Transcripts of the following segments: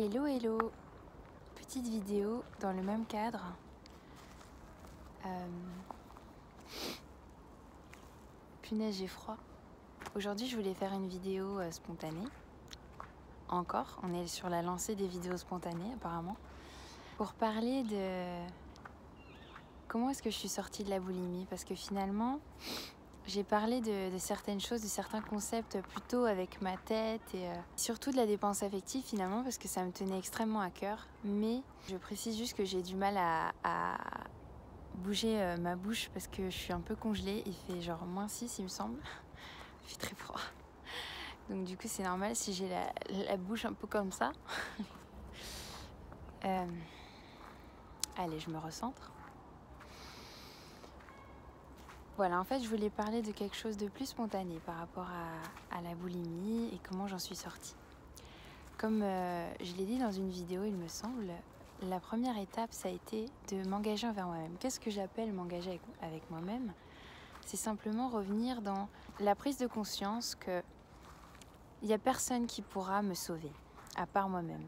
Hello hello, petite vidéo dans le même cadre. Punaise, j'ai froid. Aujourd'hui je voulais faire une vidéo spontanée. Encore, on est sur la lancée des vidéos spontanées apparemment. Pour parler de comment est-ce que je suis sortie de la boulimie. Parce que finalement, j'ai parlé de certaines choses, de certains concepts plutôt avec ma tête et surtout de la dépense affective finalement parce que ça me tenait extrêmement à cœur. Mais je précise juste que j'ai du mal à bouger ma bouche parce que je suis un peu congelée. Il fait genre -6 il me semble. Il fait très froid. Donc du coup c'est normal si j'ai la bouche un peu comme ça. Allez, je me recentre. Voilà, en fait, je voulais parler de quelque chose de plus spontané par rapport à la boulimie et comment j'en suis sortie. Comme je l'ai dit dans une vidéo, il me semble, la première étape, ça a été de m'engager envers moi-même. Qu'est-ce que j'appelle m'engager avec moi-même? C'est simplement revenir dans la prise de conscience qu'il n'y a personne qui pourra me sauver, à part moi-même.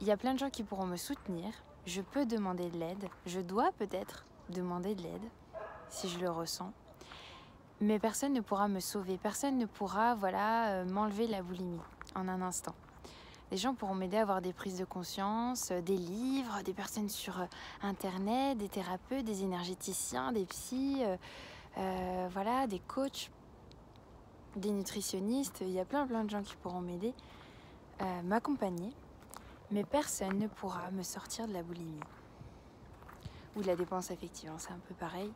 Il y a plein de gens qui pourront me soutenir, je peux demander de l'aide, je dois peut-être demander de l'aide, si je le ressens. Mais personne ne pourra me sauver, personne ne pourra m'enlever la boulimie en un instant. Les gens pourront m'aider à avoir des prises de conscience, des livres, des personnes sur internet, des thérapeutes, des énergéticiens, des psys, des coachs, des nutritionnistes. Il y a plein de gens qui pourront m'aider, m'accompagner. Mais personne ne pourra me sortir de la boulimie. Ou de la dépense affective, hein, c'est un peu pareil.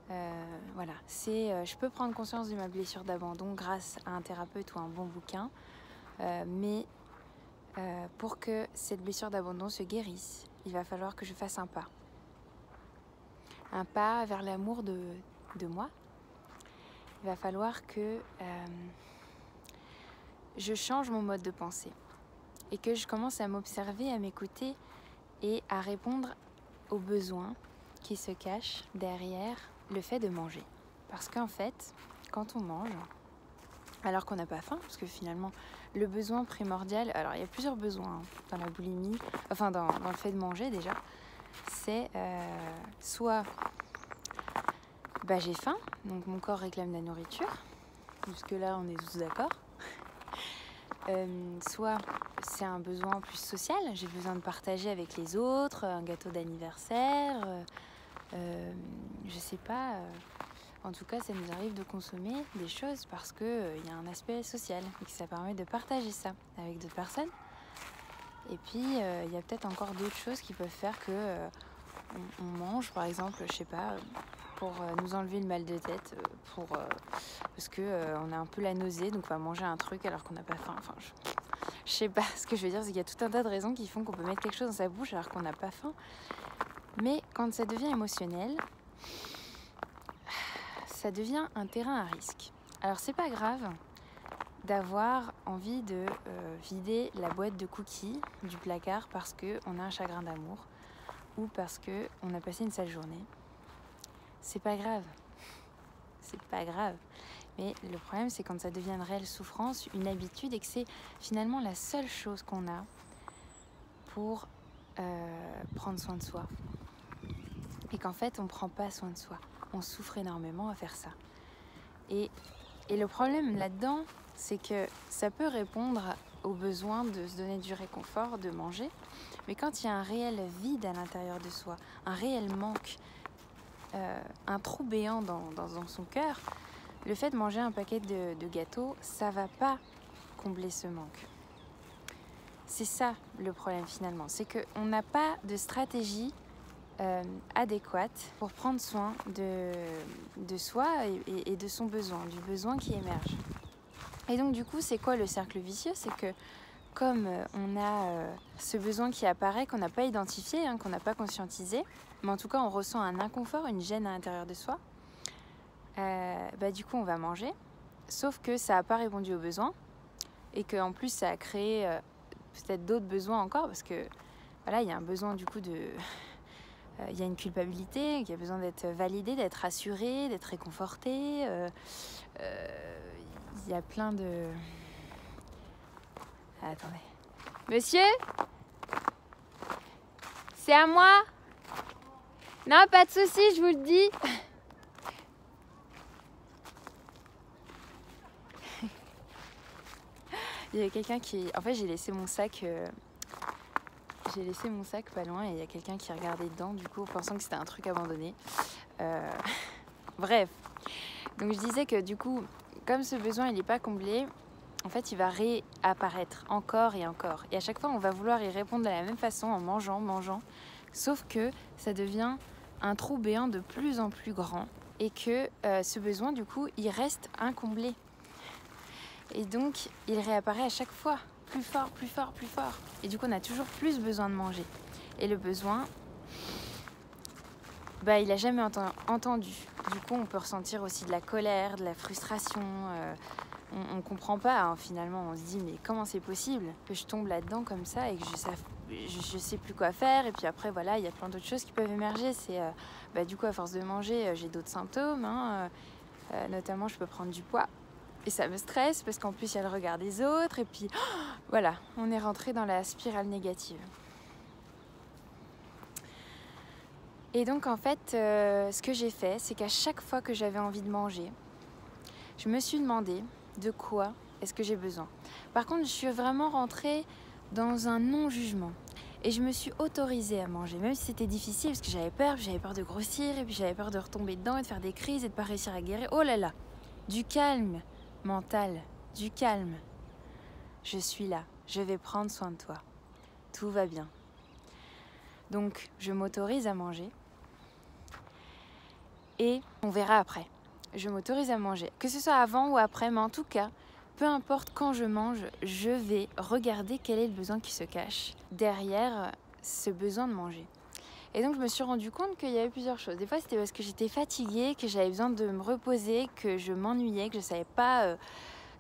Je peux prendre conscience de ma blessure d'abandon grâce à un thérapeute ou un bon bouquin, mais pour que cette blessure d'abandon se guérisse, il va falloir que je fasse un pas vers l'amour de moi. Il va falloir que je change mon mode de pensée et que je commence à m'observer, à m'écouter et à répondre aux besoins qui se cachent derrière le fait de manger. Parce qu'en fait, quand on mange, alors qu'on n'a pas faim, parce que finalement, le besoin primordial, alors il y a plusieurs besoins dans la boulimie, enfin dans le fait de manger déjà, c'est soit j'ai faim, donc mon corps réclame la nourriture, jusque-là on est tous d'accord, soit c'est un besoin plus social, j'ai besoin de partager avec les autres, un gâteau d'anniversaire, je sais pas, en tout cas ça nous arrive de consommer des choses parce qu'il y a un aspect social et que ça permet de partager ça avec d'autres personnes. Et puis il y a peut-être encore d'autres choses qui peuvent faire que on mange, par exemple, je sais pas, pour nous enlever le mal de tête, parce que on a un peu la nausée, donc on va manger un truc alors qu'on n'a pas faim. Enfin, je sais pas, ce que je veux dire, c'est qu'il y a tout un tas de raisons qui font qu'on peut mettre quelque chose dans sa bouche alors qu'on n'a pas faim. Mais quand ça devient émotionnel, ça devient un terrain à risque. Alors c'est pas grave d'avoir envie de vider la boîte de cookies du placard parce qu'on a un chagrin d'amour ou parce qu'on a passé une sale journée. C'est pas grave. C'est pas grave. Mais le problème, c'est quand ça devient une réelle souffrance, une habitude, et que c'est finalement la seule chose qu'on a pour prendre soin de soi. Et qu'en fait, on ne prend pas soin de soi. On souffre énormément à faire ça. Et le problème là-dedans, c'est que ça peut répondre au besoin de se donner du réconfort, de manger. Mais quand il y a un réel vide à l'intérieur de soi, un réel manque, un trou béant dans son cœur, le fait de manger un paquet de gâteaux, ça va pas combler ce manque. C'est ça le problème finalement, c'est qu'on n'a pas de stratégie adéquate pour prendre soin de soi et de son besoin, du besoin qui émerge. Et donc du coup, c'est quoi le cercle vicieux? C'est que comme on a ce besoin qui apparaît, qu'on n'a pas identifié, qu'on n'a pas conscientisé, mais en tout cas on ressent un inconfort, une gêne à l'intérieur de soi, du coup on va manger, sauf que ça n'a pas répondu aux besoins et qu'en plus ça a créé peut-être d'autres besoins encore parce que voilà, il y a un besoin du coup de... Il y a une culpabilité, il y a besoin d'être validé, d'être rassuré, d'être réconforté. Il y a plein de... Attendez. Monsieur? C'est à moi? Non, pas de souci, je vous le dis. Il y a quelqu'un qui... En fait, j'ai laissé mon sac pas loin et il y a quelqu'un qui regardait dedans, du coup, pensant que c'était un truc abandonné. Bref. Donc, je disais que, du coup, comme ce besoin, il n'est pas comblé, en fait, il va réapparaître encore et encore. Et à chaque fois, on va vouloir y répondre de la même façon, en mangeant. Sauf que ça devient un trou béant de plus en plus grand et que ce besoin, du coup, il reste incomblé. Et donc, il réapparaît à chaque fois, plus fort. Et du coup, on a toujours plus besoin de manger. Et le besoin, il n'a jamais entendu. Du coup, on peut ressentir aussi de la colère, de la frustration. On ne comprend pas, hein, finalement. On se dit, mais comment c'est possible que je tombe là-dedans comme ça et que je sais plus quoi faire. Et puis après, voilà, il y a plein d'autres choses qui peuvent émerger. C'est, du coup, à force de manger, j'ai d'autres symptômes. Hein, notamment, je peux prendre du poids. Et ça me stresse parce qu'en plus, il y a le regard des autres. Et puis, voilà, on est rentré dans la spirale négative. Et donc, en fait, ce que j'ai fait, c'est qu'à chaque fois que j'avais envie de manger, je me suis demandé de quoi est-ce que j'ai besoin. Par contre, je suis vraiment rentrée dans un non-jugement. Et je me suis autorisée à manger, même si c'était difficile, parce que j'avais peur de grossir, et puis j'avais peur de retomber dedans et de faire des crises et de ne pas réussir à guérir. Oh là là, du calme mental, du calme. Je suis là, je vais prendre soin de toi. Tout va bien. Donc, je m'autorise à manger. Et on verra après. Je m'autorise à manger. Que ce soit avant ou après, mais en tout cas, peu importe quand je mange, je vais regarder quel est le besoin qui se cache derrière ce besoin de manger. Et donc, je me suis rendu compte qu'il y avait plusieurs choses. Des fois, c'était parce que j'étais fatiguée, que j'avais besoin de me reposer, que je m'ennuyais, que je ne savais pas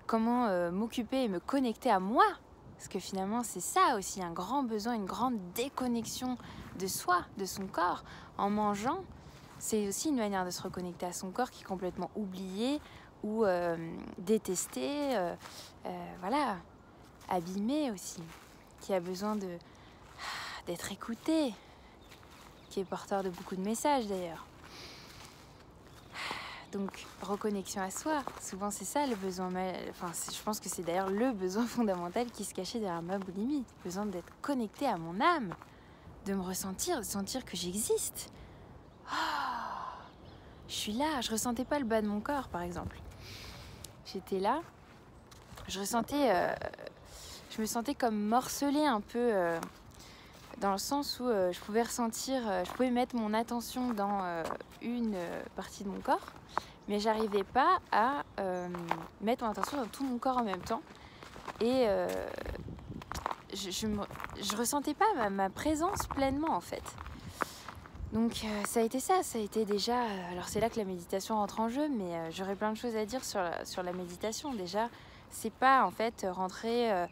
comment m'occuper et me connecter à moi. Parce que finalement, c'est ça aussi, un grand besoin, une grande déconnexion de soi, de son corps. En mangeant, c'est aussi une manière de se reconnecter à son corps qui est complètement oublié ou détesté, voilà, abîmé aussi, qui a besoin d'être écouté, qui est porteur de beaucoup de messages d'ailleurs. Donc, reconnexion à soi, souvent c'est ça le besoin, je pense que c'est d'ailleurs le besoin fondamental qui se cachait derrière ma boulimie, le besoin d'être connecté à mon âme, de me ressentir, de sentir que j'existe. Je suis là, je ressentais pas le bas de mon corps par exemple. J'étais là, je me sentais comme morcelée un peu, dans le sens où je pouvais mettre mon attention dans une partie de mon corps, mais j'arrivais pas à mettre mon attention dans tout mon corps en même temps. Et je ressentais pas ma présence pleinement en fait. Donc ça a été déjà... alors c'est là que la méditation rentre en jeu, mais j'aurais plein de choses à dire sur la méditation. Déjà, c'est pas en fait rentrer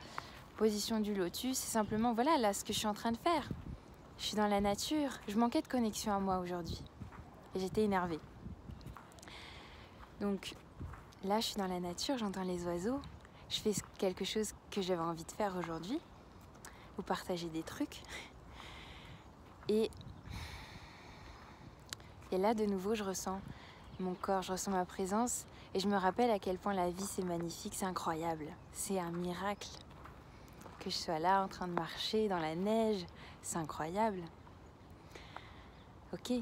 position du lotus, c'est simplement voilà là ce que je suis en train de faire. Je suis dans la nature, je manquais de connexion à moi aujourd'hui et j'étais énervée. Donc là je suis dans la nature, j'entends les oiseaux, je fais quelque chose que j'avais envie de faire aujourd'hui, ou partager des trucs. Et là, de nouveau, je ressens mon corps, je ressens ma présence et je me rappelle à quel point la vie, c'est magnifique, c'est incroyable. C'est un miracle. Que je sois là en train de marcher dans la neige, c'est incroyable. Ok.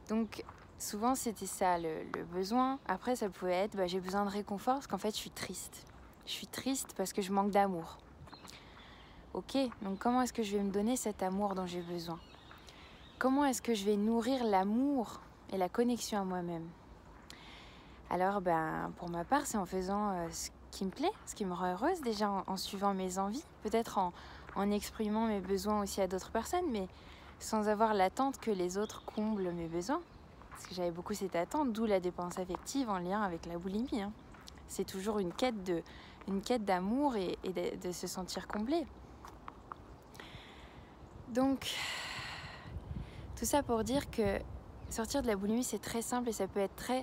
Donc, souvent, c'était ça le besoin. Après, ça pouvait être, j'ai besoin de réconfort parce qu'en fait, je suis triste. Je suis triste parce que je manque d'amour. Ok, donc comment est-ce que je vais me donner cet amour dont j'ai besoin ? Comment est-ce que je vais nourrir l'amour et la connexion à moi-même ? Alors, pour ma part, c'est en faisant ce qui me plaît, ce qui me rend heureuse, déjà en suivant mes envies, peut-être en exprimant mes besoins aussi à d'autres personnes, mais sans avoir l'attente que les autres comblent mes besoins. Parce que j'avais beaucoup cette attente, d'où la dépendance affective en lien avec la boulimie. Hein. C'est toujours une quête d'amour et de se sentir comblé. Donc... tout ça pour dire que sortir de la boulimie, c'est très simple et ça peut être très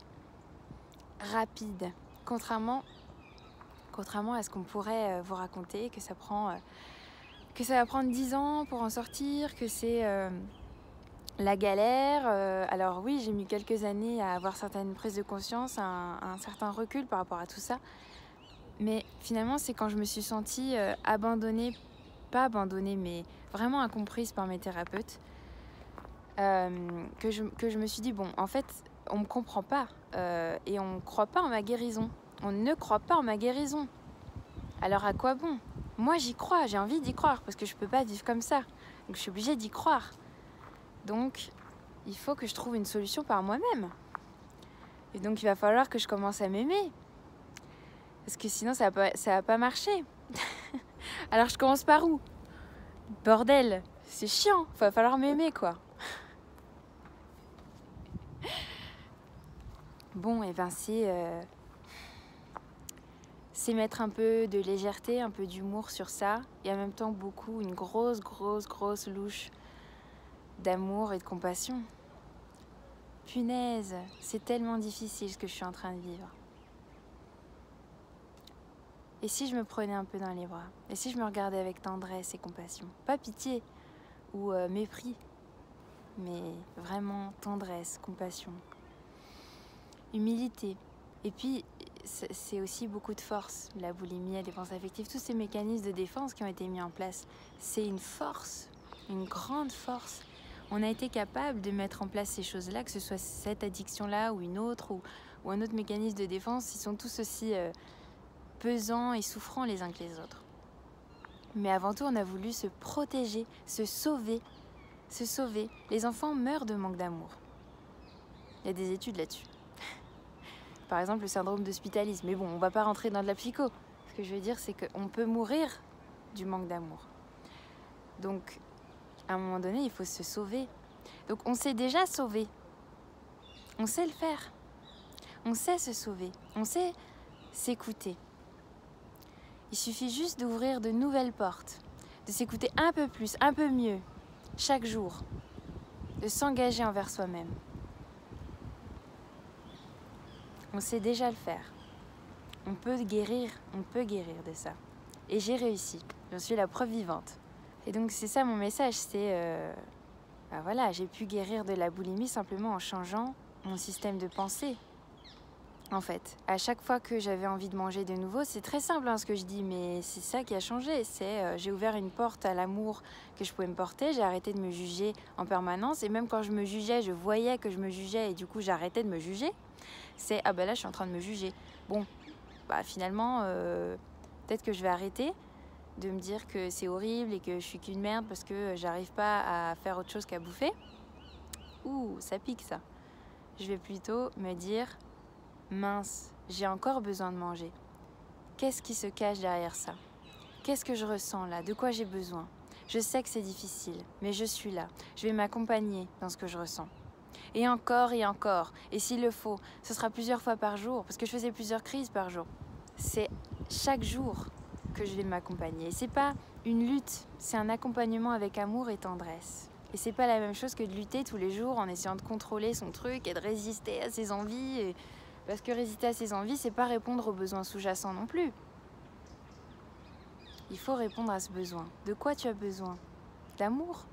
contrairement à ce qu'on pourrait vous raconter, que ça prend que ça va prendre 10 ans pour en sortir, que c'est la galère. Alors oui, j'ai mis quelques années à avoir certaines prises de conscience, un certain recul par rapport à tout ça. Mais finalement, c'est quand je me suis sentie abandonnée, pas abandonnée, mais vraiment incomprise par mes thérapeutes, que je me suis dit, bon, en fait, on ne me comprend pas et on ne croit pas en ma guérison. On ne croit pas en ma guérison. Alors à quoi bon? Moi, j'y crois, j'ai envie d'y croire parce que je ne peux pas vivre comme ça. Donc je suis obligée d'y croire. Donc, il faut que je trouve une solution par moi-même. Et donc, il va falloir que je commence à m'aimer. Parce que sinon, ça va pas marcher. Alors, je commence par où? Bordel, c'est chiant. Il va falloir m'aimer, quoi. Bon, et ben c'est mettre un peu de légèreté, un peu d'humour sur ça. Et en même temps, une grosse louche d'amour et de compassion. Punaise, c'est tellement difficile ce que je suis en train de vivre. Et si je me prenais un peu dans les bras? Et si je me regardais avec tendresse et compassion? Pas pitié ou mépris, mais vraiment tendresse, compassion, humilité. Et puis, c'est aussi beaucoup de force. La boulimie, la dépendance affective, tous ces mécanismes de défense qui ont été mis en place, c'est une force, une grande force. On a été capable de mettre en place ces choses-là, que ce soit cette addiction-là ou une autre, ou un autre mécanisme de défense, ils sont tous aussi pesants et souffrants les uns que les autres. Mais avant tout, on a voulu se protéger, se sauver. Se sauver. Les enfants meurent de manque d'amour. Il y a des études là-dessus. Par exemple, le syndrome d'hospitalisme. Mais bon, on ne va pas rentrer dans de la psycho. Ce que je veux dire, c'est qu'on peut mourir du manque d'amour. Donc, à un moment donné, il faut se sauver. Donc, on s'est déjà sauvé. On sait le faire. On sait se sauver. On sait s'écouter. Il suffit juste d'ouvrir de nouvelles portes, de s'écouter un peu plus, un peu mieux, chaque jour, de s'engager envers soi-même. On sait déjà le faire. On peut guérir de ça. Et j'ai réussi. J'en suis la preuve vivante. Et donc c'est ça mon message, c'est voilà, j'ai pu guérir de la boulimie simplement en changeant mon système de pensée. En fait, à chaque fois que j'avais envie de manger de nouveau, c'est très simple ce que je dis, mais c'est ça qui a changé. C'est j'ai ouvert une porte à l'amour que je pouvais me porter, j'ai arrêté de me juger en permanence. Et même quand je me jugeais, je voyais que je me jugeais et du coup j'arrêtais de me juger. C'est ah ben là je suis en train de me juger. Bon, bah finalement, peut-être que je vais arrêter de me dire que c'est horrible et que je suis qu'une merde parce que j'arrive pas à faire autre chose qu'à bouffer. Ouh, ça pique ça. Je vais plutôt me dire... Mince, j'ai encore besoin de manger. Qu'est-ce qui se cache derrière ça? Qu'est-ce que je ressens là? De quoi j'ai besoin? Je sais que c'est difficile, mais je suis là. Je vais m'accompagner dans ce que je ressens. Et encore, et s'il le faut, ce sera plusieurs fois par jour, parce que je faisais plusieurs crises par jour. C'est chaque jour que je vais m'accompagner. Et c'est pas une lutte, c'est un accompagnement avec amour et tendresse. Et c'est pas la même chose que de lutter tous les jours en essayant de contrôler son truc et de résister à ses envies. Parce que résister à ses envies, c'est pas répondre aux besoins sous-jacents non plus. Il faut répondre à ce besoin. De quoi tu as besoin? D'amour?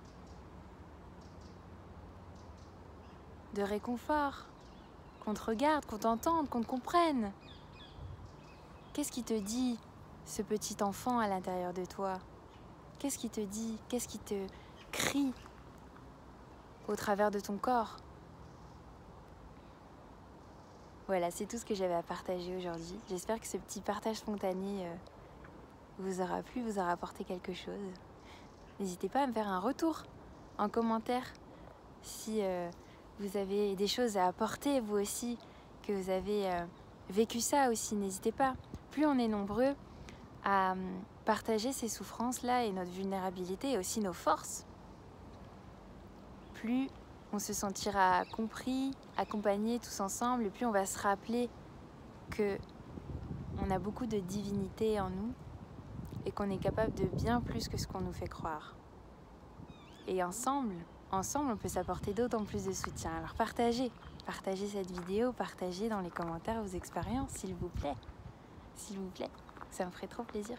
De réconfort? Qu'on te regarde, qu'on t'entende, qu'on te comprenne? Qu'est-ce qui te dit, ce petit enfant à l'intérieur de toi? Qu'est-ce qui te dit? Qu'est-ce qui te crie au travers de ton corps? Voilà, c'est tout ce que j'avais à partager aujourd'hui. J'espère que ce petit partage spontané vous aura plu, vous aura apporté quelque chose. N'hésitez pas à me faire un retour en commentaire si vous avez des choses à apporter vous aussi, que vous avez vécu ça aussi. N'hésitez pas. Plus on est nombreux à partager ces souffrances-là et notre vulnérabilité et aussi nos forces, plus on se sentira compris, accompagné tous ensemble, et plus on va se rappeler que on a beaucoup de divinité en nous et qu'on est capable de bien plus que ce qu'on nous fait croire. Et ensemble, on peut s'apporter d'autant plus de soutien. Alors partagez cette vidéo, partagez dans les commentaires vos expériences, s'il vous plaît. S'il vous plaît, ça me ferait trop plaisir.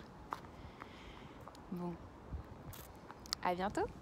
Bon. À bientôt!